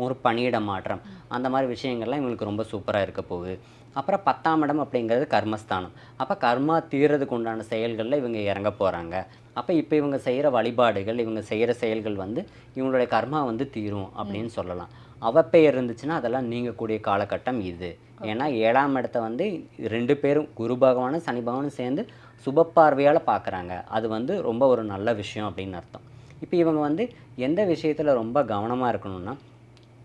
ஒரு பணியிட மாற்றம், அந்த மாதிரி விஷயங்கள்லாம் இவங்களுக்கு ரொம்ப சூப்பராக இருக்க போகுது. அப்புறம் 10ஆம் இடம் அப்படிங்கிறது கர்மஸ்தானம். அப்போ கர்மா தீர்றதுக்கு உண்டான செயல்களில் இவங்க இறங்க போகிறாங்க. அப்போ இப்போ இவங்க செய்கிற வழிபாடுகள், இவங்க செய்கிற செயல்கள் வந்து இவங்களுடைய கர்மா வந்து தீரும் அப்படின்னு சொல்லலாம். அவப்பெயர் இருந்துச்சுன்னா அதெல்லாம் நீங்கக்கூடிய காலகட்டம் இது. ஏன்னா 7ஆம் இடத்த வந்து 2 பேரும் குரு பகவானும் சனி பகவானும் சேர்ந்து சுப பார்வையால் பார்க்குறாங்க. அது வந்து ரொம்ப ஒரு நல்ல விஷயம் அப்படின்னு அர்த்தம். இப்போ இவங்க வந்து எந்த விஷயத்தில் ரொம்ப கவனமாக இருக்கணும்னா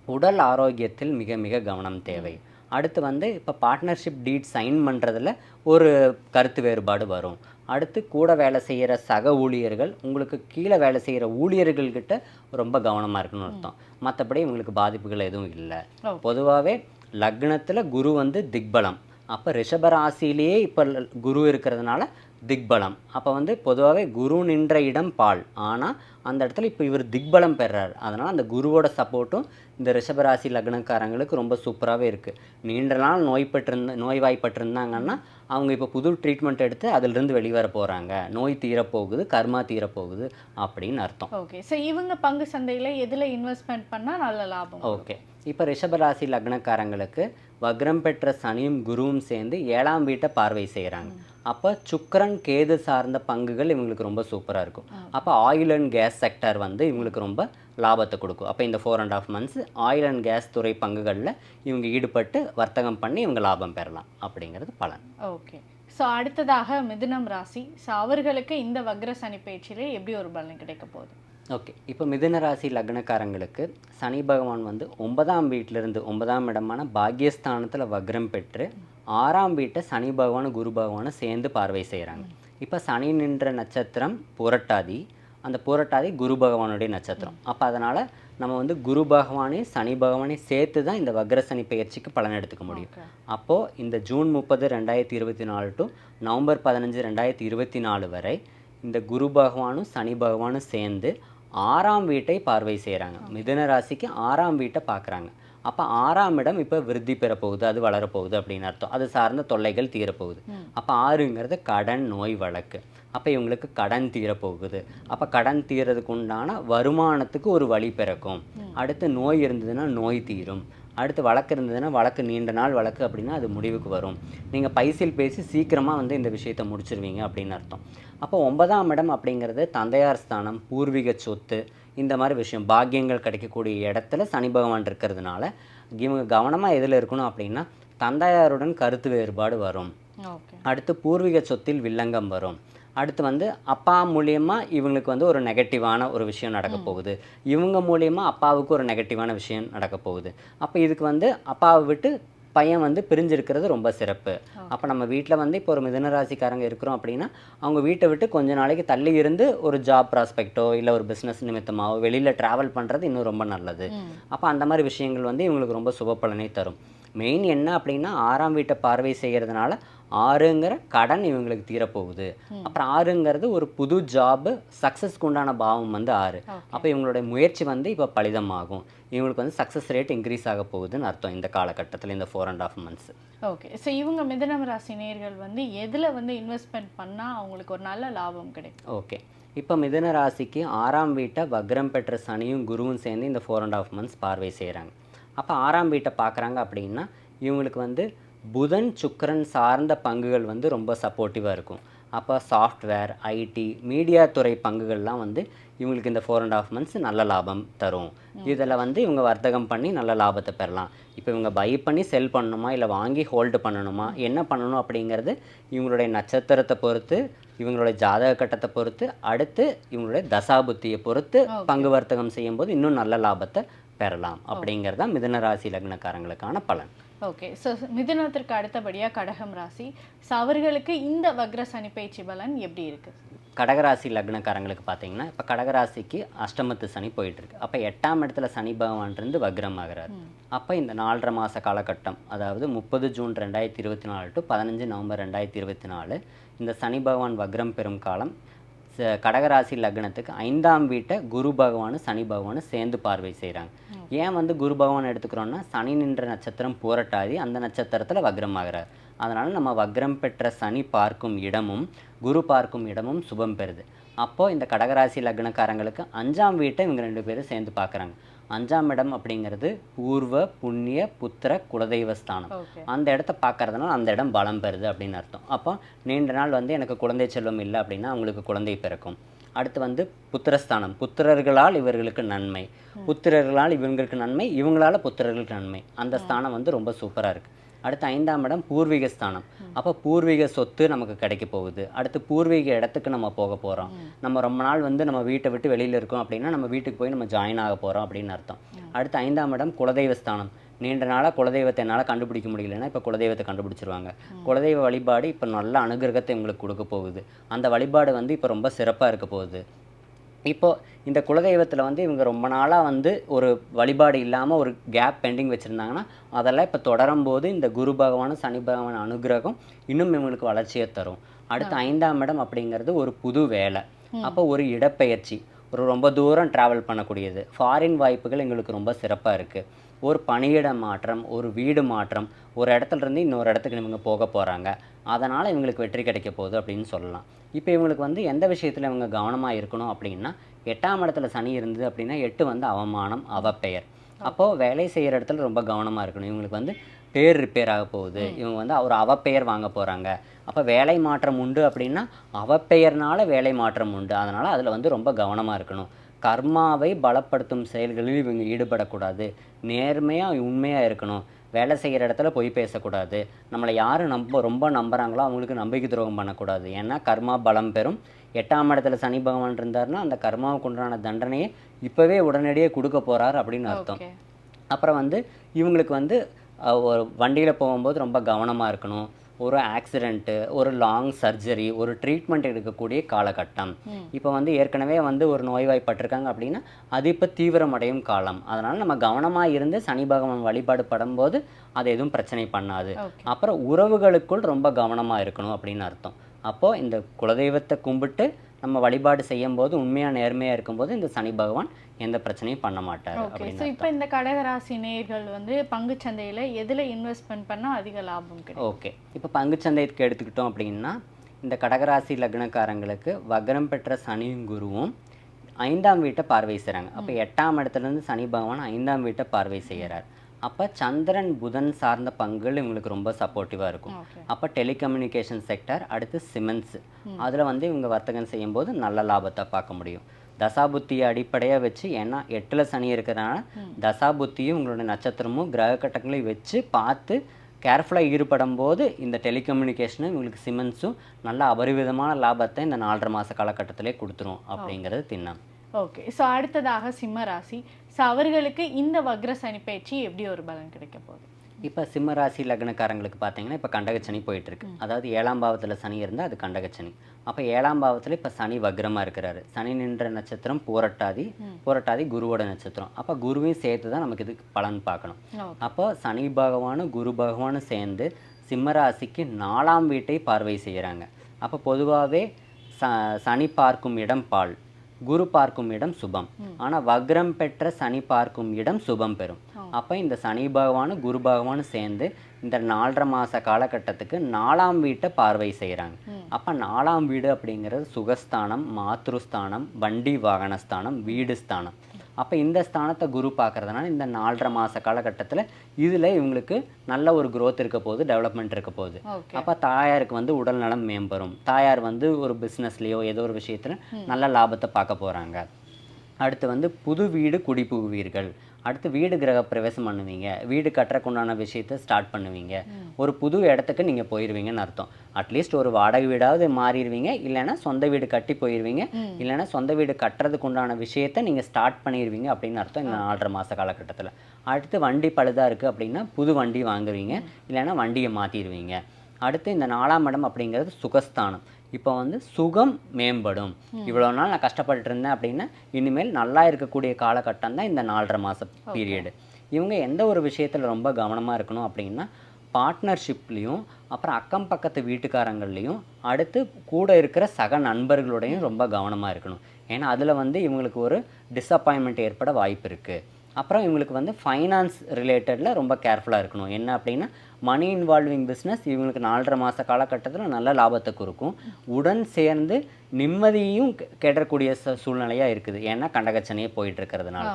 உடல் ஆரோக்கியத்தில் மிக மிக கவனம் தேவை. அடுத்து வந்து இப்போ பார்ட்னர்ஷிப் டீட் சைன் பண்ணுறதுல ஒரு கருத்து வேறுபாடு வரும். அடுத்து கூட வேலை செய்கிற சக ஊழியர்கள், உங்களுக்கு கீழே வேலை செய்கிற ஊழியர்கள்கிட்ட ரொம்ப கவனமாக இருக்கணும்னு அர்த்தம். மற்றபடி இவங்களுக்கு பாதிப்புகள் எதுவும் இல்லை. பொதுவாகவே லக்னத்தில் குரு வந்து திக்பலம். அப்போ ரிஷபராசிலேயே இப்போ குரு இருக்கிறதுனால திக்பலம். அப்போ வந்து பொதுவாகவே குரு நின்ற இடம் பால், ஆனால் அந்த இடத்துல இப்போ இவர் திக்பலம் பெறார். அதனால் அந்த குருவோட சப்போர்ட்டும் இந்த ரிஷபராசி லக்னக்காரங்களுக்கு ரொம்ப சூப்பராகவே இருக்குது. நீண்ட நாள் நோய்வாய்ப்பட்டிருந்தாங்கன்னா அவங்க இப்போ புது ட்ரீட்மெண்ட் எடுத்து அதிலிருந்து வெளிவர போகிறாங்க. நோய் தீரப்போகுது, கர்மா தீரப்போகுது அப்படின்னு அர்த்தம். ஓகே, ஸோ இவங்க பங்கு சந்தையில் எதில் இன்வெஸ்ட்மெண்ட் பண்ணால் நல்ல லாபம்? ஓகே, இப்போ ரிஷபராசி லக்னக்காரங்களுக்கு வக்ரம் பெற்ற சனியும் குருவும் சேர்ந்து 7ஆம் வீட்டை பார்வை செய்கிறாங்க. அப்போ சுக்கிரன் கேது சார்ந்த பங்குகள் இவங்களுக்கு ரொம்ப சூப்பராக இருக்கும். அப்போ ஆயில் அண்ட் கேஸ் செக்டர் வந்து இவங்களுக்கு ரொம்ப லாபத்தை கொடுக்கும். அப்போ இந்த 4.5 months ஆயில் அண்ட் கேஸ் துறை பங்குகளில் இவங்க ஈடுபட்டு வர்த்தகம் பண்ணி இவங்க லாபம் பெறலாம் அப்படிங்கிறது பலன். ஓகே, ஸோ அடுத்ததாக மிதுனம் ராசி. ஸோ அவர்களுக்கு இந்த வக்ர சனி பயிற்சியிலே எப்படி ஒரு பலன் கிடைக்க போகுது? ஓகே, இப்போ மிதுன ராசி லக்னக்காரங்களுக்கு சனி பகவான் வந்து 9ஆம் வீட்டிலிருந்து 9ஆம் இடமான பாக்யஸ்தானத்தில் வக்ரம் பெற்று 6ஆம் வீட்டை சனி பகவானும் குரு பகவானும் சேர்ந்து பார்வை செய்கிறாங்க. இப்போ சனி நின்ற நட்சத்திரம் புரட்டாதி, அந்த புரட்டாதி குரு பகவானுடைய நட்சத்திரம். அப்போ அதனால் நம்ம வந்து குரு பகவானே சனி பகவானே சேர்த்து தான் இந்த வக்ர சனி பயிற்சிக்கு பலன் எடுத்துக்க முடியும். அப்போது இந்த ஜூன் 30, 2024 டு நவம்பர் 15, 2024 வரை இந்த குரு பகவானும் சனி பகவானும் சேர்ந்து 6ஆம் வீட்டை பார்வை செய்கிறாங்க. மிதுன ராசிக்கு 6ஆம் வீட்டை பார்க்குறாங்க. அப்போ 6ஆம் இடம் இப்போ விருத்தி பெறப்போகுது, அது வளரப்போகுது அப்படின்னு அர்த்தம். அது சார்ந்த தொல்லைகள் தீரப்போகுது. அப்போ 6ங்கிறது கடன், நோய், வழக்கு. அப்போ இவங்களுக்கு கடன் தீரப்போகுது. அப்போ கடன் தீரதுக்கு உண்டான வருமானத்துக்கு ஒரு வழி பிறக்கும். அடுத்து நோய் இருந்ததுன்னா நோய் தீரும். அடுத்து வழக்கு இருந்ததுன்னா வழக்கு நீண்ட நாள் வழக்கு அப்படின்னா அது முடிவுக்கு வரும். நீங்கள் பைசில் பேசி சீக்கிரமாக வந்து இந்த விஷயத்தை முடிச்சிருவீங்க அப்படின்னு அர்த்தம். அப்போ 9ஆம் இடம் அப்படிங்கிறது தந்தையார் ஸ்தானம், பூர்வீக சொத்து, இந்த மாதிரி விஷயம், பாக்கியங்கள் கிடைக்கக்கூடிய இடத்துல சனி பகவான் இருக்கிறதுனால இவங்க கவனமாக எதில் இருக்கணும் அப்படின்னா தந்தையாருடன் கருத்து வேறுபாடு வரும். அடுத்து பூர்வீக சொத்தில் வில்லங்கம் வரும். அடுத்து வந்து அப்பா மூலியமாக இவங்களுக்கு வந்து ஒரு நெகட்டிவான ஒரு விஷயம் நடக்க போகுது, இவங்க மூலியமாக அப்பாவுக்கு ஒரு நெகட்டிவான விஷயம் நடக்க போகுது. அப்போ இதுக்கு வந்து அப்பாவை விட்டு பையன் வந்து பிரிஞ்சிருக்கிறது ரொம்ப சிறப்பு. அப்போ நம்ம வீட்டில் வந்து இப்போ ஒரு மிதுன ராசிக்காரங்க இருக்கிறோம் அப்படின்னா அவங்க வீட்டை விட்டு கொஞ்ச நாளைக்கு தள்ளி இருந்து ஒரு ஜாப் ப்ராஸ்பெக்டோ இல்லை ஒரு பிஸ்னஸ் நிமித்தமாகவோ வெளியில் ட்ராவல் பண்ணுறது இன்னும் ரொம்ப நல்லது. அப்போ அந்த மாதிரி விஷயங்கள் வந்து இவங்களுக்கு ரொம்ப சுப பலனை தரும். மெயின் என்ன அப்படின்னா 6ஆம் வீட்டை பார்வை செய்கிறதுனால 6ங்கிற கடன் இவங்களுக்கு தீரப்போகுது. அப்புறம் 6ங்கிறது ஒரு புது ஜாபு, சக்ஸஸ்க்கு உண்டான பாவம் வந்து 6. அப்போ இவங்களுடைய முயற்சி வந்து இப்போ பலிதமாகும். இவங்களுக்கு வந்து சக்ஸஸ் ரேட் இன்க்ரீஸ் ஆக போகுதுன்னு அர்த்தம் இந்த காலகட்டத்தில், இந்த 4.5 months. ஓகே, ஸோ இவங்க மிதுனம் ராசி நேயர்கள் வந்து எதில் வந்து இன்வெஸ்ட்மெண்ட் பண்ணால் அவங்களுக்கு ஒரு நல்ல லாபம் கிடைக்கும்? ஓகே, இப்போ மிதுன ராசிக்கு 6ஆம் வீட்டை வக்ரம் பெற்ற சனியும் குருவும் சேர்ந்து இந்த 4.5 months பார்வை செய்கிறாங்க. அப்போ 6ஆம் வீட்டை பார்க்குறாங்க அப்படின்னா இவங்களுக்கு வந்து புதன் சுக்கிரன் சார்ந்த பங்குகள் வந்து ரொம்ப சப்போர்ட்டிவாக இருக்கும். அப்போ சாஃப்ட்வேர், ஐடி, மீடியா துறை பங்குகள்லாம் வந்து இவங்களுக்கு இந்த 4.5 months நல்ல லாபம் தரும். இதில் வந்து இவங்க வர்த்தகம் பண்ணி நல்ல லாபத்தை பெறலாம். இப்போ இவங்க பை பண்ணி செல் பண்ணணுமா இல்லை வாங்கி ஹோல்டு பண்ணணுமா, என்ன பண்ணணும் அப்படிங்கிறது இவங்களுடைய நட்சத்திரத்தை பொறுத்து, இவங்களுடைய ஜாதக கட்டத்தை பொறுத்து, அடுத்து இவங்களுடைய தசாபுத்தியை பொறுத்து பங்கு வர்த்தகம் செய்யும்போது இன்னும் நல்ல லாபத்தை பெறலாம். அப்படிங்கிறது தான் மிதுன ராசி லக்னக்காரங்களுக்கான பலன். ஓகே. ஸோ மிதுனத்திற்கு அடுத்தபடியாக கடகம் ராசி. ஸோ அவர்களுக்கு இந்த வக்ர சனி பயிற்சி பலன் எப்படி இருக்கு? கடகராசி லக்னக்காரங்களுக்கு பார்த்தீங்கன்னா இப்போ கடகராசிக்கு அஷ்டமத்து சனி போயிட்டுருக்கு. அப்போ 8ஆம் இடத்துல சனி பகவான் இருந்து வக்ரம் ஆகிறார். அப்போ இந்த 4.5 மாத காலகட்டம், அதாவது 30 ஜூன் 2024 டு 15 நவம்பர் 2024 இந்த சனி பகவான் வக்ரம் பெறும் காலம். கடகராசி லக்னத்துக்கு 5ஆம் வீட்டை குரு பகவானும் சனி பகவானும் சேர்ந்து பார்வை செய்கிறாங்க. ஏன் வந்து குரு பகவான் எடுத்துக்கிறோன்னா, சனி நின்ற நட்சத்திரம் பூரட்டாதி, அந்த நட்சத்திரத்தில் வக்ரம் ஆகிறார். அதனால் நம்ம வக்ரம் பெற்ற சனி பார்க்கும் இடமும் குரு பார்க்கும் இடமும் சுபம் பெறுது. அப்போது இந்த கடகராசி லக்னக்காரங்களுக்கு 5ஆம் வீட்டை இவங்க 2 பேரும் சேர்ந்து பார்க்குறாங்க. 5ஆம் இடம் அப்படிங்கிறது பூர்வ புண்ணிய புத்திர குலதெய்வ ஸ்தானம். அந்த இடத்த பார்க்கறதுனால அந்த இடம் பலம் பெறுது அப்படின்னு அர்த்தம். அப்போ நீண்ட நாள் வந்து எனக்கு குழந்தை செல்வம் இல்லை அப்படின்னா அவங்களுக்கு குழந்தை பிறக்கும். அடுத்து வந்து புத்திரஸ்தானம், புத்திரர்களால் இவர்களுக்கு நன்மை, புத்திரர்களால் இவங்களுக்கு நன்மை, இவங்களால புத்திரர்களுக்கு நன்மை. அந்த ஸ்தானம் வந்து ரொம்ப சூப்பராக இருக்குது. அடுத்து 5ஆம் இடம் பூர்வீக ஸ்தானம். அப்போ பூர்வீக சொத்து நமக்கு கிடைக்க போகுது. அடுத்து பூர்வீக இடத்துக்கு நம்ம போக போகிறோம். நம்ம ரொம்ப நாள் வந்து நம்ம வீட்டை விட்டு வெளியில் இருக்கோம் அப்படின்னா நம்ம வீட்டுக்கு போய் நம்ம ஜாயின் ஆக போகிறோம் அப்படின்னு அர்த்தம். அடுத்து 5ஆம் இடம் குலதெய்வ ஸ்தானம். நீண்ட நாளாக குலதெய்வத்தை என்னால் கண்டுபிடிக்க முடியலன்னா இப்போ குலதெய்வத்தை கண்டுபிடிச்சிருவாங்க. குலதெய்வ வழிபாடு இப்போ நல்ல அனுகிரகத்தை உங்களுக்கு கொடுக்க போகுது. அந்த வழிபாடு வந்து இப்போ ரொம்ப சிறப்பாக இருக்க போகுது. இப்போது இந்த குலதெய்வத்தில் வந்து இவங்க ரொம்ப நாளாக வந்து ஒரு வழிபாடு இல்லாமல் ஒரு கேப் பெண்டிங் வச்சுருந்தாங்கன்னா அதெல்லாம் இப்போ தொடரும்போது இந்த குரு பகவானும் சனி பகவான் அனுகிரகம் இன்னும் இவங்களுக்கு வளர்ச்சியை தரும். அடுத்து 5ஆம் இடம் அப்படிங்கிறது ஒரு புது வேலை. அப்போ ஒரு இடப்பெயர்ச்சி, ஒரு ரொம்ப தூரம் ட்ராவல் பண்ணக்கூடியது, ஃபாரின் வாய்ப்புகள் எங்களுக்கு ரொம்ப சிறப்பாக இருக்குது. ஒரு பணியிட மாற்றம், ஒரு வீடு மாற்றம், ஒரு இடத்துலேருந்து இன்னொரு இடத்துக்கு இவங்க போக போகிறாங்க. அதனால் இவங்களுக்கு வெற்றி கிடைக்க போகுது அப்படின்னு சொல்லலாம். இப்போ இவங்களுக்கு வந்து எந்த விஷயத்தில் இவங்க கவனமாக இருக்கணும் அப்படின்னா, 8ஆம் இடத்துல சனி இருந்தது அப்படின்னா 8 வந்து அவமானம், அவப்பெயர். அப்போது வேலை செய்கிற இடத்துல ரொம்ப கவனமாக இருக்கணும். இவங்களுக்கு வந்து பேர் ரிப்பேர் ஆக போகுது, இவங்க வந்து ஒரு அவப்பெயர் வாங்க போகிறாங்க. அப்போ வேலை மாற்றம் உண்டு அப்படின்னா அவப்பெயர்னால வேலை மாற்றம் உண்டு. அதனால் அதில் வந்து ரொம்ப கவனமாக இருக்கணும். கர்மாவை பலப்படுத்தும் செயல்களில் இவங்க ஈடுபடக்கூடாது. நேர்மையாக உண்மையாக இருக்கணும். வேலை செய்கிற இடத்துல பொய் பேசக்கூடாது. நம்மளை யார் ரொம்ப நம்புகிறாங்களோ அவங்களுக்கு நம்பிக்கை துரோகம் பண்ணக்கூடாது. ஏன்னா கர்மா பலம் பெறும். 8ஆம் இடத்துல சனி பகவான் இருந்தாருன்னா அந்த கர்மாவுக்கு உண்டான தண்டனையை இப்போவே உடனடியே கொடுக்க போகிறார் அப்படின்னு அர்த்தம். அப்புறம் வந்து இவங்களுக்கு வந்து ஒரு வண்டியில் போகும்போது ரொம்ப கவனமாக இருக்கணும். ஒரு ஆக்சிடெண்ட்டு, ஒரு லாங் சர்ஜரி, ஒரு ட்ரீட்மெண்ட் எடுக்கக்கூடிய காலகட்டம். இப்போ வந்து ஏற்கனவே வந்து ஒரு நோய்வாய்ப்பட்டிருக்காங்க அப்படின்னா அது இப்போ தீவிரமடையும் காலம். அதனால் நம்ம கவனமாக இருந்து சனி பகவான் வழிபாடு படும்போது அது எதுவும் பிரச்சனை பண்ணாது. அப்புறம் உறவுகளுக்குள் ரொம்ப கவனமாக இருக்கணும் அப்படின்னு அர்த்தம். அப்போது இந்த குலதெய்வத்தை கும்பிட்டு நம்ம வழிபாடு செய்யும்போது உண்மையாக நேர்மையாக இருக்கும்போது இந்த சனி பகவான் எந்த பிரச்சனையும் பண்ண மாட்டார் அப்படின்னு. இப்போ இந்த கடகராசி நேயர்கள் வந்து பங்குச்சந்தையில் எதில் இன்வெஸ்ட்மெண்ட் பண்ணால் அதிக லாபம் கிடைக்கும்? ஓகே, இப்போ பங்குச்சந்தைக்கு எடுத்துக்கிட்டோம் அப்படின்னா இந்த கடகராசி லக்னக்காரங்களுக்கு வக்ரம் பெற்ற சனியும் குருவும் 5ஆம் வீட்டை பார்வை செய்கிறாங்க. அப்போ 8ஆம் இடத்துலேருந்து சனி பகவான் 5ஆம் வீட்டை பார்வை செய்கிறார். அப்போ சந்திரன் புதன் சார்ந்த பங்குகள் இவங்களுக்கு ரொம்ப சப்போர்ட்டிவாக இருக்கும். அப்போ டெலிகம்யூனிகேஷன் செக்டர், அடுத்து சிமெண்ட்ஸ், அதில் வந்து இவங்க வர்த்தகம் செய்யும்போது நல்ல லாபத்தை பார்க்க முடியும். தசாபுத்தியை அடிப்படையாக வச்சு, ஏன்னா 8ல் சனி இருக்கிறதுனால தசாபுத்தியும் உங்களோட நட்சத்திரமும் கிரக கட்டங்களையும் வச்சு பார்த்து கேர்ஃபுல்லாக ஈடுபடும் போது இந்த டெலிகம்யூனிகேஷனும் இவங்களுக்கு சிமெண்ட்ஸும் நல்ல அபரிவிதமான லாபத்தை இந்த 4.5 மாத காலகட்டத்திலே கொடுத்துரும் அப்படிங்கிறது திண்ணம். ஓகே. ஸோ அடுத்ததாக சிம்ம ராசி. ஸோ அவர்களுக்கு இந்த வக்ர சனி பயிற்சி எப்படி ஒரு பலன் கிடைக்க போகுது? இப்போ சிம்ம ராசி லக்னக்காரங்களுக்கு பார்த்தீங்கன்னா இப்போ கண்டகச்சனி போயிட்டுருக்கு. அதாவது 7ஆம் பாவத்தில் சனி இருந்தால் அது கண்டகச்சனி. அப்போ 7ஆம் பாவத்தில் இப்போ சனி வக்ரமாக இருக்கிறாரு. சனி நின்ற நட்சத்திரம் பூரட்டாதி, பூரட்டாதி குருவோட நட்சத்திரம். அப்போ குருவையும் சேர்த்து தான் நமக்கு இதுக்கு பலன் பார்க்கணும். அப்போ சனி பகவானும் குரு பகவானும் சேர்ந்து சிம்ம ராசிக்கு 4ஆம் வீட்டை பார்வை செய்கிறாங்க. அப்போ பொதுவாகவே சனி பார்க்கும் இடம் பால், குரு பார்க்கும் இடம் சுபம். ஆனால் வக்ரம் பெற்ற சனி பார்க்கும் இடம் சுபம் பெறும். அப்போ இந்த சனி பகவானும் குரு பகவானும் சேர்ந்து இந்த 4.5 மாத காலகட்டத்துக்கு 4ஆம் வீட்டை பார்வை செய்கிறாங்க. அப்போ 4ஆம் வீடு அப்படிங்கிறது சுகஸ்தானம், மாத்ருஸ்தானம், வண்டி வாகனஸ்தானம், வீடு ஸ்தானம். அப்போ இந்த ஸ்தானத்தை குரு பார்க்கறதுனால இந்த 4.5 மாத காலகட்டத்தில் இதில் இவங்களுக்கு நல்ல ஒரு growth இருக்க போகுது, டெவலப்மெண்ட் இருக்க போகுது. அப்போ தாயாருக்கு வந்து உடல் நலம் மேம்படும். தாயார் வந்து ஒரு பிஸ்னஸ்லேயோ ஏதோ ஒரு விஷயத்தில் நல்ல லாபத்தை பார்க்க போகிறாங்க. அடுத்து வந்து புது வீடு குடி புகுவீர்கள். அடுத்து வீடு கிரக பிரவேசம் பண்ணுவீங்க, வீடு கட்டுறக்குண்டான விஷயத்தை ஸ்டார்ட் பண்ணுவீங்க, ஒரு புது இடத்துக்கு நீங்கள் போயிடுவீங்கன்னு அர்த்தம். அட்லீஸ்ட் ஒரு வாடகை வீடாவது மாறிடுவீங்க, இல்லைன்னா சொந்த வீடு கட்டி போயிடுவீங்க, இல்லைன்னா சொந்த வீடு கட்டுறதுக்கு உண்டான விஷயத்தை நீங்கள் ஸ்டார்ட் பண்ணிடுவீங்க அப்படின்னு அர்த்தம் இந்த 4.5 மாத காலகட்டத்தில். அடுத்து வண்டி பழுதாக இருக்குது அப்படின்னா புது வண்டி வாங்குவீங்க, இல்லைன்னா வண்டியை மாற்றிடுவீங்க. அடுத்து இந்த 4ஆம் இடம் அப்படிங்கிறது சுகஸ்தானம். இப்போ வந்து சுகம் மேம்படும். இவ்வளோ நாள் நான் கஷ்டப்பட்டு இருந்தேன் அப்படின்னா இனிமேல் நல்லா இருக்கக்கூடிய காலகட்டம் தான் இந்த 4.5 மாத பீரியடு. இவங்க எந்த ஒரு விஷயத்தில் ரொம்ப கவனமாக இருக்கணும் அப்படின்னா பார்ட்னர்ஷிப்லேயும், அப்புறம் அக்கம் பக்கத்து வீட்டுக்காரங்கள்லேயும், அடுத்து கூட இருக்கிற சக நண்பர்களோடையும் ரொம்ப கவனமாக இருக்கணும். ஏன்னா அதில் வந்து இவங்களுக்கு ஒரு டிஸப்பாயின்மெண்ட் ஏற்பட வாய்ப்பு இருக்குது. அப்புறம் இவங்களுக்கு வந்து ஃபைனான்ஸ் ரிலேட்டடில் ரொம்ப கேர்ஃபுல்லாக இருக்கணும். என்ன அப்படின்னா மணி இன்வால்விங் பிஸ்னஸ் இவங்களுக்கு 4.5 மாத காலகட்டத்தில் நல்ல லாபத்தை கொடுக்கும். உடன் சேர்ந்து நிம்மதியும் கெடக்கூடிய சூழ்நிலையாக இருக்குது. ஏன்னா கண்டகச்சனையே போயிட்டு இருக்கிறதுனால.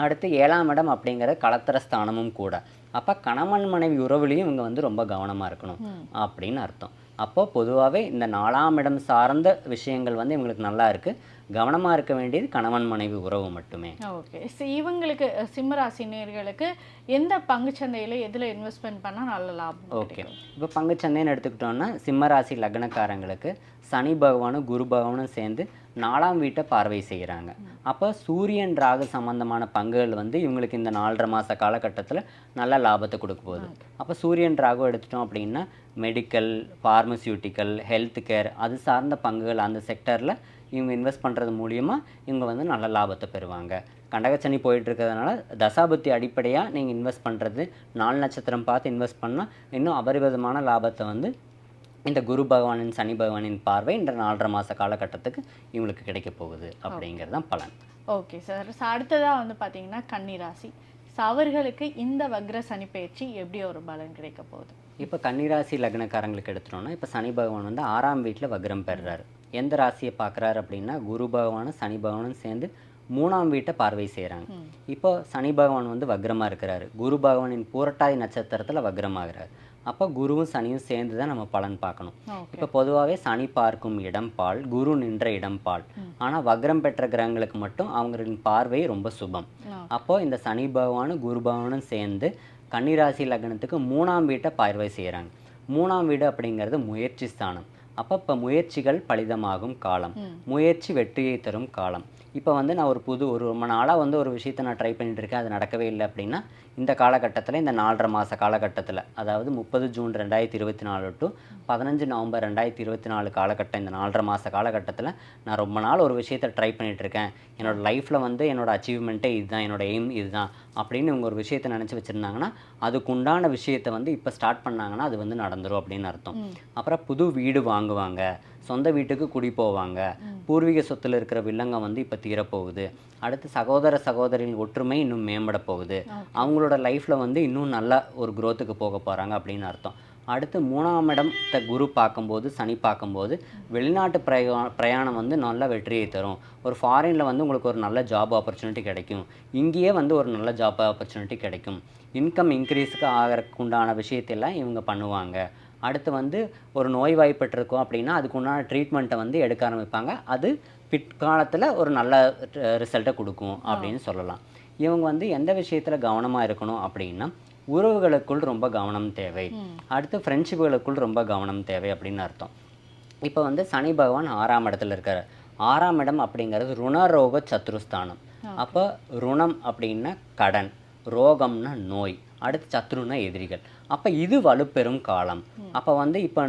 அடுத்து 7ஆம் இடம் அப்படிங்கிற கலத்திர ஸ்தானமும் கூட. அப்போ கணவன் மனைவி உறவுலையும் இவங்க வந்து ரொம்ப கவனமாக இருக்கணும் அப்படின்னு அர்த்தம். அப்போது பொதுவாகவே இந்த 4ஆம் இடம் சார்ந்த விஷயங்கள் வந்து இவங்களுக்கு நல்லா இருக்குது. கவனமாக இருக்க வேண்டியது கணவன் மனைவி உறவு மட்டுமே. ஓகே. இவங்களுக்கு சிம்மராசி நேயர்களுக்கு எந்த பங்குச்சந்தையில் எதில் இன்வெஸ்ட்மெண்ட் பண்ணால் நல்ல லாபம்? ஓகே, இப்போ பங்குச்சந்தைன்னு எடுத்துக்கிட்டோன்னா சிம்மராசி லக்னக்காரங்களுக்கு சனி பகவானும் குரு பகவானும் சேர்ந்து 4ஆம் வீட்டை பார்வை செய்கிறாங்க. அப்போ சூரியன் ராகு சம்பந்தமான பங்குகள் வந்து இவங்களுக்கு இந்த 4.5 மாத காலகட்டத்தில் நல்ல லாபத்தை கொடுக்க போகுது. அப்போ சூரியன் ராகு எடுத்துட்டோம் அப்படின்னா மெடிக்கல், ஃபார்மசியூட்டிக்கல், ஹெல்த் கேர் அது சார்ந்த பங்குகள் அந்த செக்டரில் இவங்க இன்வெஸ்ட் பண்ணுறது மூலியமாக இவங்க வந்து நல்ல லாபத்தை பெறுவாங்க. கண்டகச்சனி போயிட்டு இருக்கிறதுனால தசாபுத்தி அடிப்படையாக நீங்கள் இன்வெஸ்ட் பண்ணுறது 4 நட்சத்திரம் பார்த்து இன்வெஸ்ட் பண்ணால் இன்னும் அபரிவிதமான லாபத்தை வந்து இந்த குரு பகவானின் சனி பகவானின் பார்வை இந்த 4.5 மாத காலகட்டத்துக்கு இவங்களுக்கு கிடைக்க போகுது அப்படிங்கிறது தான் பலன். Okay sir. அடுத்ததாக வந்து பார்த்தீங்கன்னா கன்னிராசி. அவர்களுக்கு இந்த வக்ர சனி பயிற்சி எப்படி ஒரு பலன் கிடைக்க போகுது? இப்போ கன்னிராசி லக்னக்காரங்களுக்கு எடுத்துட்டோம்னா இப்போ சனி பகவான் வந்து 6ஆம் வீட்டில் வக்ரம் பெறுறாரு. எந்த ராசியை பார்க்குறாரு அப்படின்னா குரு பகவானும் சனி பகவானும் சேர்ந்து 3ஆம் வீட்டை பார்வை செய்கிறாங்க. இப்போ சனி பகவான் வந்து வக்ரமாக இருக்கிறாரு. குரு பகவானின் பூரட்டாதி நட்சத்திரத்தில் வக்ரமாகிறார். அப்போ குருவும் சனியும் சேர்ந்து தான் நம்ம பலன் பார்க்கணும். இப்போ பொதுவாகவே சனி பார்க்கும் இடம் பால், குரு நின்ற இடம் பால். ஆனால் வக்ரம் பெற்ற கிரகங்களுக்கு மட்டும் அவங்களின் பார்வை ரொம்ப சுபம். அப்போது இந்த சனி பகவானும் குரு பகவானும் சேர்ந்து கன்னிராசி லக்னத்துக்கு 3ஆம் வீட்டை பார்வை செய்கிறாங்க. 3ஆம் வீடு அப்படிங்கிறது முயற்சி ஸ்தானம். அப்போ இப்போ முயற்சிகள் பலிதமாகும் காலம், முயற்சி வெற்றியை தரும் காலம். இப்போ வந்து நான் ஒரு ரொம்ப நாளாக வந்து ஒரு விஷயத்தை நான் ட்ரை பண்ணிட்டு இருக்கேன், அது நடக்கவே இல்லை அப்படின்னா இந்த காலகட்டத்தில் இந்த 4.5 மாத காலகட்டத்தில், அதாவது 30 ஜூன் 2024 டு 15 நவம்பர் 2024 காலகட்டம், இந்த 4.5 மாத காலகட்டத்தில் நான் ரொம்ப நாள் ஒரு விஷயத்தை ட்ரை பண்ணிகிட்ருக்கேன், என்னோடய லைஃப்பில் வந்து என்னோடய அச்சீவ்மெண்ட்டே இதுதான், என்னோடய எய்ம் இதுதான் அப்படின்னு இவங்க ஒரு விஷயத்தை நினச்சி வச்சுருந்தாங்கன்னா அதுக்குண்டான விஷயத்தை வந்து இப்போ ஸ்டார்ட் பண்ணாங்கன்னா அது வந்து நடந்துடும் அப்படின்னு அர்த்தம். அப்புறம் புது வீடு வாங்குவாங்க, சொந்த வீட்டுக்கு குடி போவாங்க, பூர்வீக சொத்தில் இருக்கிற வில்லங்கம் வந்து இப்போ தீரப்போகுது. அடுத்து சகோதர சகோதரின் ஒற்றுமை இன்னும் மேம்பட போகுது. அவங்களோட லைஃப்பில் வந்து இன்னும் நல்ல ஒரு குரோத்துக்கு போக போகிறாங்க அப்படின்னு அர்த்தம். அடுத்து 3ஆம் இடத்தை குரு பார்க்கும்போது சனி பார்க்கும்போது வெளிநாட்டு பிரயாணம் வந்து நல்ல வெற்றியை தரும். ஒரு ஃபாரினில் வந்து உங்களுக்கு ஒரு நல்ல ஜாப் ஆப்பர்ச்சுனிட்டி கிடைக்கும், இங்கேயே வந்து ஒரு நல்ல ஜாப் ஆப்பர்ச்சுனிட்டி கிடைக்கும். இன்கம் இன்க்ரீஸுக்கு ஆகிறதுக்குண்டான விஷயத்தெல்லாம் இவங்க பண்ணுவாங்க. அடுத்து வந்து ஒரு நோய் வாய்ப்பட்டிருக்கோம் அப்படின்னா அதுக்கு உண்டான ட்ரீட்மெண்ட்டை வந்து எடுக்க ஆரம்பிப்பாங்க. அது பிற்காலத்தில் ஒரு நல்ல ரிசல்ட்டை கொடுக்கும் அப்படின்னு சொல்லலாம். இவங்க வந்து எந்த விஷயத்தில் கவனமாக இருக்கணும் அப்படின்னா உறவுகளுக்குள் ரொம்ப கவனம் தேவை. அடுத்து ஃப்ரெண்ட்ஷிப்புகளுக்குள் ரொம்ப கவனம் தேவை அப்படின்னு அர்த்தம். இப்போ வந்து சனி பகவான் 6ஆம் இடத்துல இருக்கார். 6ஆம் இடம் அப்படிங்கிறது ருணரோக சத்ருஸ்தானம். அப்போ ருணம் அப்படின்னா கடன், ரோகம்னா நோய், அடுத்து சத்ருன்னா எதிரிகள். அப்போ இது வலுப்பெறும் காலம். அப்போ வந்து இப்போ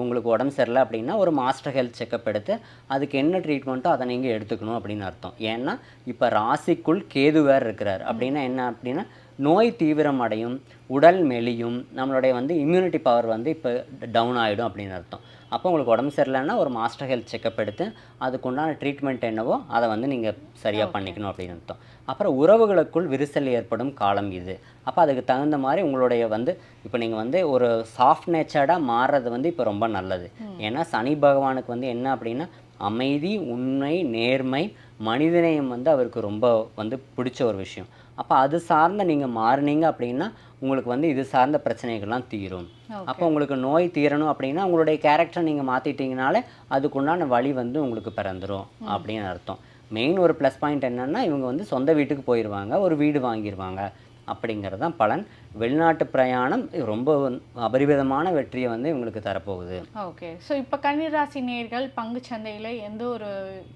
உங்களுக்கு உடம்பு சரியில்லை அப்படின்னா ஒரு மாஸ்டர் ஹெல்த் செக்கப் எடுத்து அதுக்கு என்ன ட்ரீட்மெண்ட்டோ அதை நீங்கள் எடுத்துக்கணும் அப்படின்னு அர்த்தம். ஏன்னா இப்போ ராசிக்குள் கேது வேறு இருக்கிறார். அப்படின்னா என்ன அப்படின்னா நோய் தீவிரம் அடையும், உடல் மெலியும், நம்மளுடைய வந்து இம்யூனிட்டி பவர் வந்து இப்போ டவுன் ஆகிடும் அப்படின்னு அர்த்தம். அப்போ உங்களுக்கு உடம்பு சரியில்லைன்னா ஒரு மாஸ்டர் ஹெல்த் செக்கப் எடுத்து அதுக்குண்டான ட்ரீட்மெண்ட் என்னவோ அதை வந்து நீங்கள் சரியாக பண்ணிக்கணும் அப்படின்னு அர்த்தம். அப்புறம் உறவுகளுக்குள் விரிசல் ஏற்படும் காலம் இது. அப்போ அதுக்கு தகுந்த மாதிரி உங்களுடைய வந்து இப்போ நீங்கள் வந்து ஒரு சாஃப்ட் நேச்சர்டாக மாறுறது வந்து இப்போ ரொம்ப நல்லது. ஏன்னா சனி பகவானுக்கு வந்து என்ன அப்படின்னா அமைதி, உண்மை, நேர்மை, மனிதநேயம் வந்து அவருக்கு ரொம்ப வந்து பிடிச்ச ஒரு விஷயம். அப்போ அது சார்ந்த நீங்கள் மாறினீங்க அப்படின்னா உங்களுக்கு வந்து இது சார்ந்த பிரச்சனைகள்லாம் தீரும். அப்போ உங்களுக்கு நோய் தீரணும் அப்படின்னா உங்களுடைய கேரக்டரை நீங்கள் மாற்றிட்டீங்கனாலே அதுக்குண்டான வழி வந்து உங்களுக்கு பிறந்துடும் அப்படின்னு அர்த்தம். மெயின் ஒரு ப்ளஸ் பாயிண்ட் என்னென்னா இவங்க வந்து சொந்த வீட்டுக்கு போயிடுவாங்க, ஒரு வீடு வாங்கிடுவாங்க அப்படிங்கிறது தான் பலன். வெளிநாட்டு பிரயாணம் ரொம்ப அபரிவிதமான வெற்றியை வந்து இவங்களுக்கு தரப்போகுது. ஓகே. ஸோ இப்போ கன்னிராசி நேயர்கள் பங்கு சந்தையில் எந்த ஒரு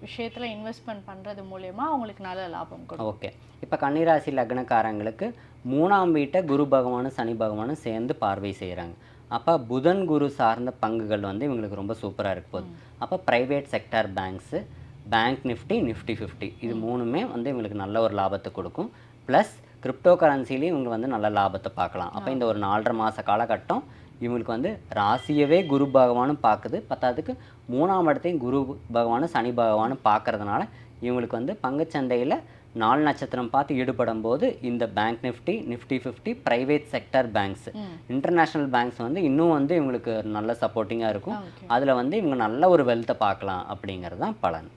விஷயத்தில் இன்வெஸ்ட்மெண்ட் பண்ணுறது மூலயமா அவங்களுக்கு நல்ல லாபம் கொடுக்கும்? ஓகே. இப்போ கன்னிராசி லக்னக்காரங்களுக்கு 3ஆம் வீட்டை குரு பகவானும் சனி பகவானும் சேர்ந்து பார்வை செய்கிறாங்க. அப்போ புதன் குரு சார்ந்த பங்குகள் வந்து இவங்களுக்கு ரொம்ப சூப்பராக இருக்க போகுது. அப்போ private sector banks, bank Nifty, Nifty 50 இது 3மே வந்து இவங்களுக்கு நல்ல ஒரு லாபத்தை கொடுக்கும். ப்ளஸ் கிரிப்டோ கரன்சிலையும் இவங்க வந்து நல்ல லாபத்தை பார்க்கலாம். அப்போ இந்த ஒரு 4.5 மாத காலகட்டம் இவங்களுக்கு வந்து ராசியவே குரு பகவானும் பார்க்குது, பத்தாவதுக்கு 3ஆம் இடத்தையும் குரு பகவானும் சனி பகவானும் பார்க்கறதுனால இவங்களுக்கு வந்து பங்குச்சந்தையில் 4 நட்சத்திரம் பார்த்து ஈடுபடும் போது இந்த bank Nifty, Nifty 50, private sector banks, international banks வந்து இன்னும் வந்து இவங்களுக்கு நல்ல சப்போர்ட்டிங்காக இருக்கும். அதில் வந்து இவங்க நல்ல ஒரு வெல்த்தை பார்க்கலாம் அப்படிங்கிறது தான் பலன்.